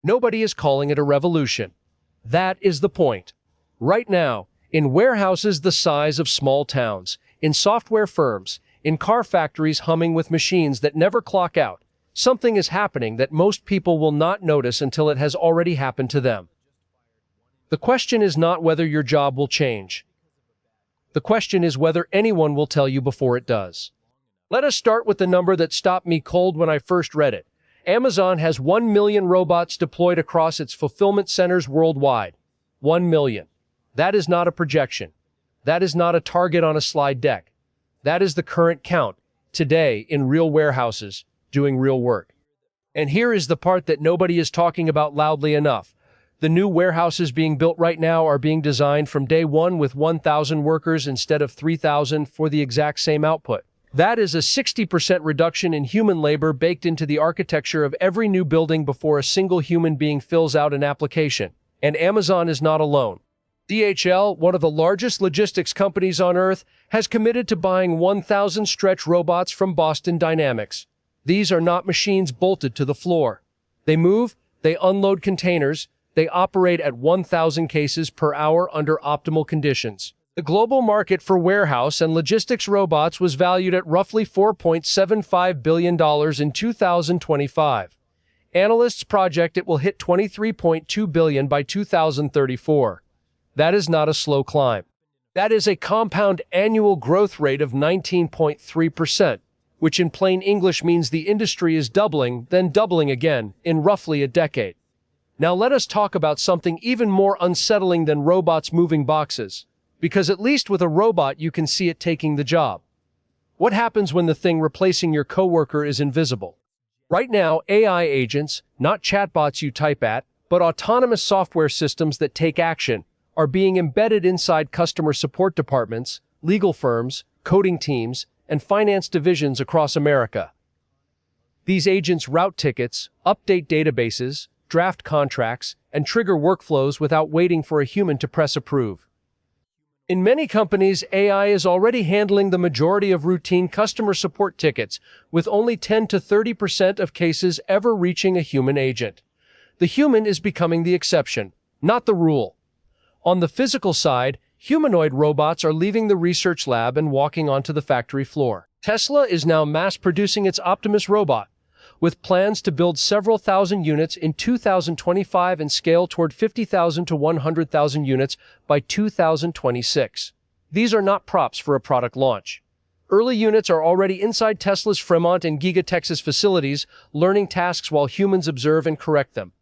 Nobody is calling it a revolution. That is the point. Right now, in warehouses the size of small towns, in software firms, in car factories humming with machines that never clock out, something is happening that most people will not notice until it has already happened to them. The question is not whether your job will change. The question is whether anyone will tell you before it does. Let us start with the number that stopped me cold when I first read it. Amazon has 1 million robots deployed across its fulfillment centers worldwide. 1 million. That is not a projection. That is not a target on a slide deck. That is the current count, today, in real warehouses, doing real work. And here is the part that nobody is talking about loudly enough. The new warehouses being built right now are being designed from day one with 1,000 workers instead of 3,000 for the exact same output. That is a 60% reduction in human labor baked into the architecture of every new building before a single human being fills out an application. And Amazon is not alone. DHL, one of the largest logistics companies on Earth, has committed to buying 1,000 stretch robots from Boston Dynamics. These are not machines bolted to the floor. They move, they unload containers, they operate at 1,000 cases per hour under optimal conditions. The global market for warehouse and logistics robots was valued at roughly $4.75 billion in 2025. Analysts project it will hit $23.2 billion by 2034. That is not a slow climb. That is a compound annual growth rate of 19.3%, which in plain English means the industry is doubling, then doubling again, in roughly a decade. Now let us talk about something even more unsettling than robots moving boxes, because at least with a robot you can see it taking the job. What happens when the thing replacing your coworker is invisible? Right now, AI agents, not chatbots you type at, but autonomous software systems that take action, are being embedded inside customer support departments, legal firms, coding teams, and finance divisions across America. These agents route tickets, update databases, draft contracts, and trigger workflows without waiting for a human to press approve. In many companies, AI is already handling the majority of routine customer support tickets, with only 10 to 30% of cases ever reaching a human agent. The human is becoming the exception, not the rule. On the physical side, humanoid robots are leaving the research lab and walking onto the factory floor. Tesla is now mass-producing its Optimus robot, with plans to build several thousand units in 2025 and scale toward 50,000 to 100,000 units by 2026. These are not props for a product launch. Early units are already inside Tesla's Fremont and Giga Texas facilities, learning tasks while humans observe and correct them.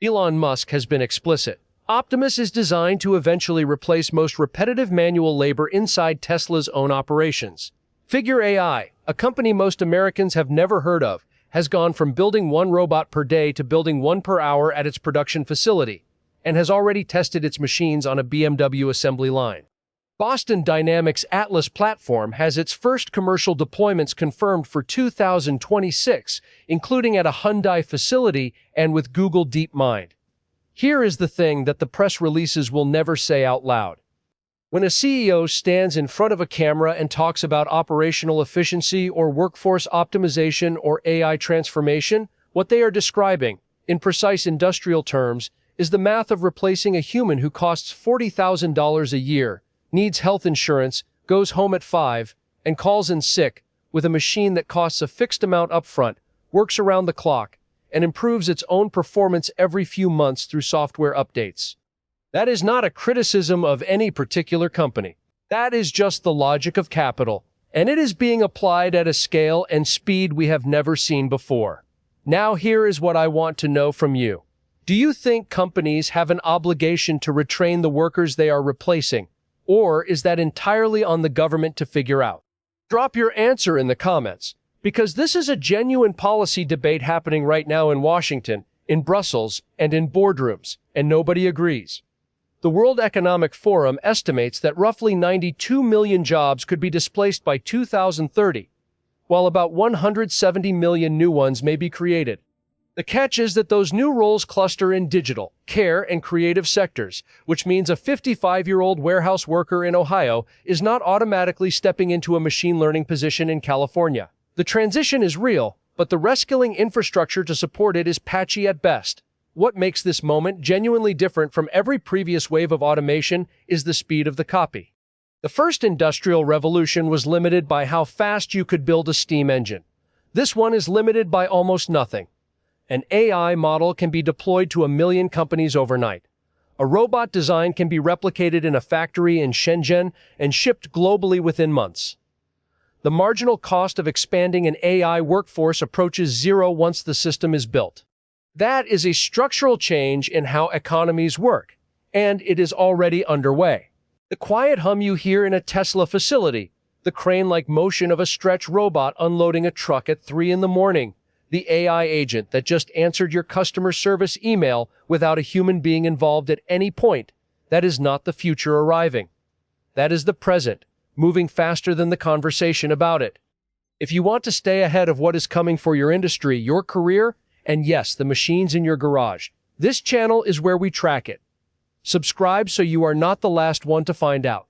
Elon Musk has been explicit. Optimus is designed to eventually replace most repetitive manual labor inside Tesla's own operations. Figure AI, a company most Americans have never heard of, has gone from building one robot per day to building one per hour at its production facility, and has already tested its machines on a BMW assembly line. Boston Dynamics Atlas platform has its first commercial deployments confirmed for 2026, including at a Hyundai facility and with Google DeepMind. Here is the thing that the press releases will never say out loud. When a CEO stands in front of a camera and talks about operational efficiency or workforce optimization or AI transformation, what they are describing, in precise industrial terms, is the math of replacing a human who costs $40,000 a year, needs health insurance, goes home at 5, and calls in sick, with a machine that costs a fixed amount upfront, works around the clock, and improves its own performance every few months through software updates. That is not a criticism of any particular company. That is just the logic of capital, and it is being applied at a scale and speed we have never seen before. Now here is what I want to know from you. Do you think companies have an obligation to retrain the workers they are replacing, or is that entirely on the government to figure out? Drop your answer in the comments, because this is a genuine policy debate happening right now in Washington, in Brussels, and in boardrooms, and nobody agrees. The World Economic Forum estimates that roughly 92 million jobs could be displaced by 2030, while about 170 million new ones may be created. The catch is that those new roles cluster in digital, care, and creative sectors, which means a 55-year-old warehouse worker in Ohio is not automatically stepping into a machine learning position in California. The transition is real, but the reskilling infrastructure to support it is patchy at best. What makes this moment genuinely different from every previous wave of automation is the speed of the copy. The first industrial revolution was limited by how fast you could build a steam engine. This one is limited by almost nothing. An AI model can be deployed to 1 million companies overnight. A robot design can be replicated in a factory in Shenzhen and shipped globally within months. The marginal cost of expanding an AI workforce approaches zero once the system is built. That is a structural change in how economies work, and it is already underway. The quiet hum you hear in a Tesla facility, the crane-like motion of a stretch robot unloading a truck at 3 in the morning, the AI agent that just answered your customer service email without a human being involved at any point, that is not the future arriving. That is the present, moving faster than the conversation about it. If you want to stay ahead of what is coming for your industry, your career, and yes, the machines in your garage, this channel is where we track it. Subscribe so you are not the last one to find out.